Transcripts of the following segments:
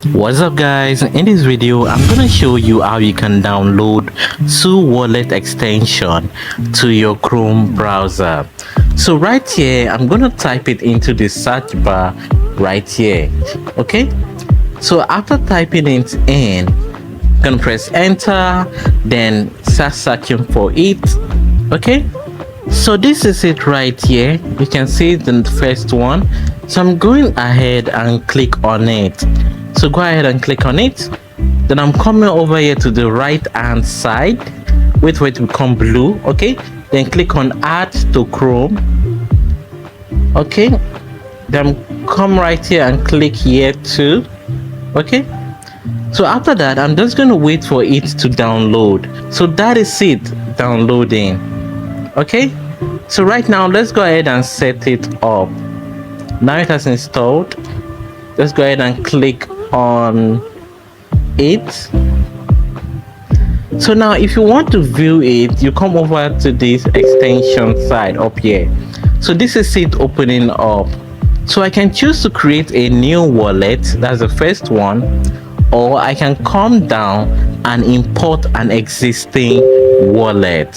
What's up guys, in this video I'm gonna show you how you can download Su wallet extension to your Chrome browser. So right here I'm gonna type it into the search bar right here. Okay, so after typing it in, gonna press enter, then start searching for it. Okay, so this is it right here. You can see the first one. So I'm going ahead and click on it. So go ahead and click on it. Then I'm coming over here to the right hand side. Wait for it to become blue. Okay, then click on add to Chrome. Okay, then come right here and click here too. Okay, so after that I'm just going to wait for it to download. So that is it, downloading. Okay, so right now let's go ahead and set it up. Now it has installed. Let's go ahead and click on it. So now if you want to view it, you come over to this extension side up here. So this is it opening up. So I can choose to create a new wallet, that's the first one, or I can come down and import an existing wallet.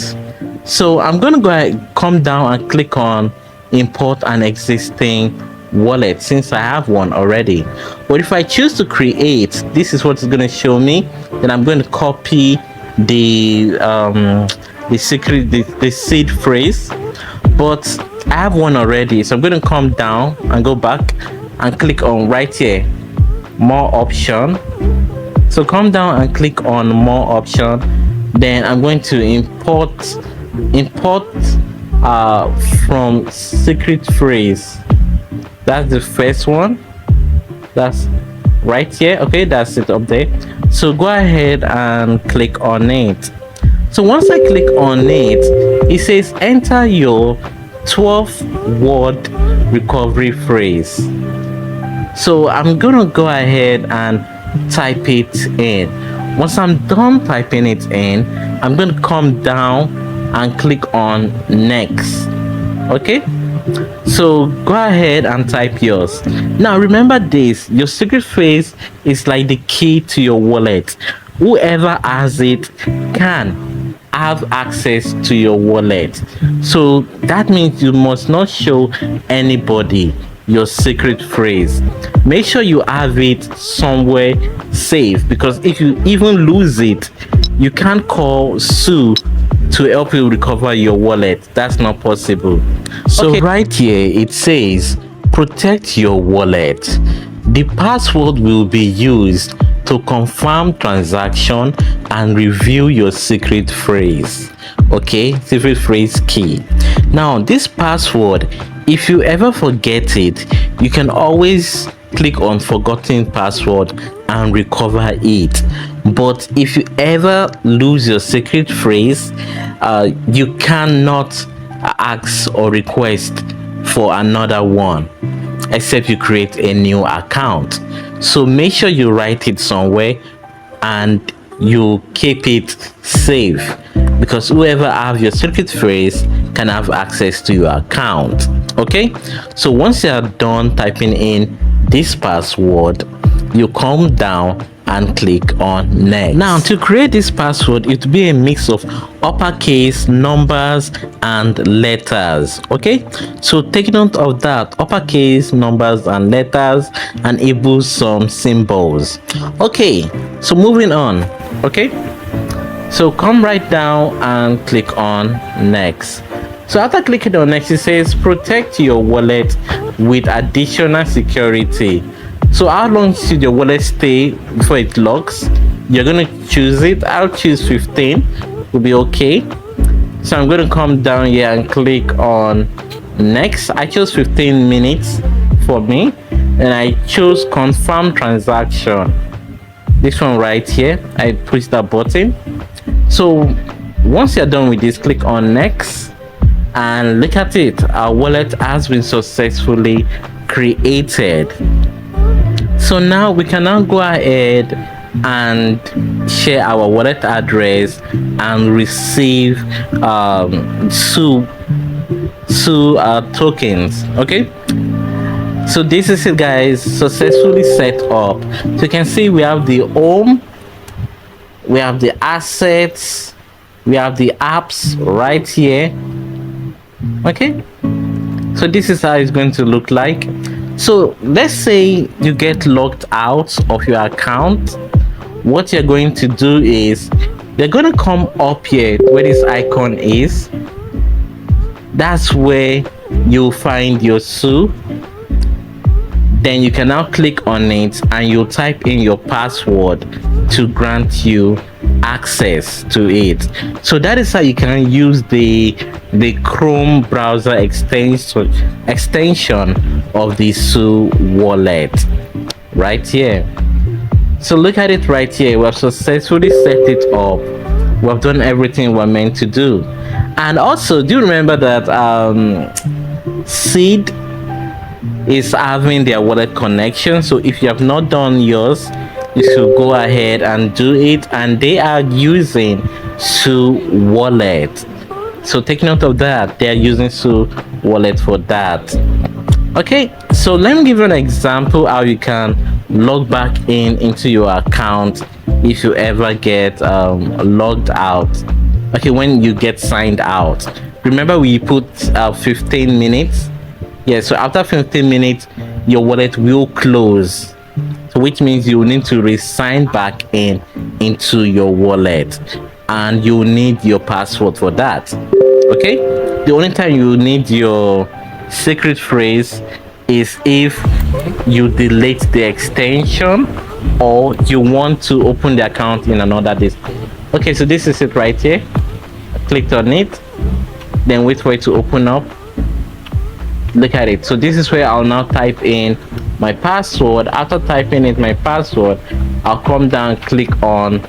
So I'm going to go ahead, come down and click on import an existing wallet since I have one already. But if I choose to create, this is what it's going to show me. Then I'm going to copy the seed phrase, but I have one already. So I'm going to come down and go back and click on right here, more option. So come down and click on more option. Then I'm going to import from secret phrase. That's the first one. That's right here. Okay, that's it up there. So go ahead and click on it. So once I click on it, it says enter your 12-word recovery phrase. So I'm gonna go ahead and type it in. Once I'm done typing it in, I'm gonna come down and click on next. Okay, so go ahead and type yours. Now remember this, your secret phrase is like the key to your wallet. Whoever has it can have access to your wallet. So that means you must not show anybody your secret phrase. Make sure you have it somewhere safe, because if you even lose it, you can't call Su to help you recover your wallet. That's not possible. So okay, right here it says protect your wallet. The password will be used to confirm transaction and review your secret phrase. Okay, secret phrase key. Now this password, if you ever forget it, you can always click on forgotten password and recover it. But if you ever lose your secret phrase, you cannot ask or request for another one except you create a new account. So make sure you write it somewhere and you keep it safe, because whoever have your secret phrase can have access to your account. Okay, so once you are done typing in this password, you come down and click on next. Now to create this password, it will be a mix of uppercase, numbers and letters. Okay, so take note of that, uppercase, numbers and letters, and enable some symbols. Okay, so moving on. Okay, so come right down and click on next. So after clicking on next, it says protect your wallet with additional security. So how long should your wallet stay before it locks? You're going to choose it. I'll choose 15, will be okay. So I'm going to come down here and click on next. I chose 15 minutes for me, and I chose confirm transaction. This one right here, I push that button. So once you're done with this, click on next, and look at it, our wallet has been successfully created. So now we can now go ahead and share our wallet address and receive Su tokens. Okay, So this is it, guys, successfully set up. So you can see we have the home, we have the assets, we have the apps right here. Okay, so this is how it's going to look like. So let's say you get logged out of your account. What you're going to do is you're going to come up here where this icon is. That's where you'll find your SU. Then you can now click on it and you'll type in your password to grant you access to it. So that is how you can use the Chrome browser extension of the SU wallet right here. So look at it right here. We have successfully set it up. We have done everything we're meant to do. And also, do you remember that Seed is having their wallet connection? So if you have not done yours, you should go ahead and do it. And they are using SU wallet. So take note of that. They are using SU wallet for that. Okay, so let me give you an example how you can log back into your account if you ever get logged out. Okay, when you get signed out, remember we put 15 minutes. Yeah, so after 15 minutes your wallet will close, so which means you need to re-sign back into your wallet, and you need your password for that. Okay, the only time you need your secret phrase is if you delete the extension or you want to open the account in another disk. Okay, so this is it right here. I clicked on it, then wait for it to open up. Look at it. So this is where I'll now type in my password. After typing in my password, I'll come down, click on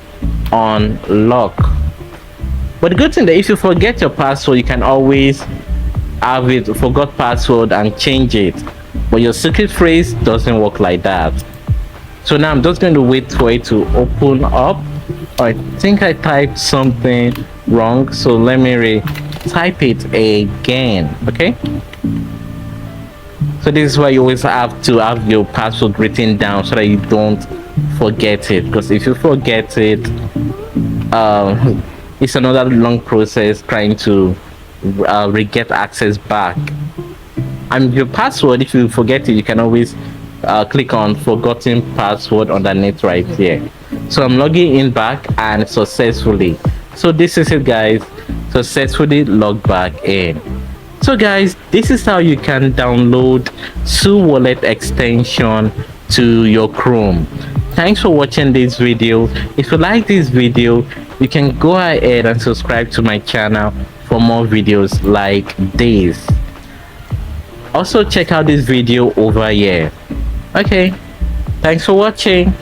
unlock. But the good thing that if you forget your password, you can always have it forgot password and change it. But your secret phrase doesn't work like that. So now I'm just going to wait for it to open up. I think I typed something wrong, so let me type it again. Okay, so this is why you always have to have your password written down so that you don't forget it, because if you forget it, it's another long process trying to get access back. And your password, if you forget it, you can always click on forgotten password underneath right here. So I'm logging in back and successfully. So this is it, guys, successfully logged back in. So guys, this is how you can download SU wallet extension to your Chrome. Thanks for watching this video. If you like this video, you can go ahead and subscribe to my channel for more videos like this. Also check out this video over here. Okay, thanks for watching.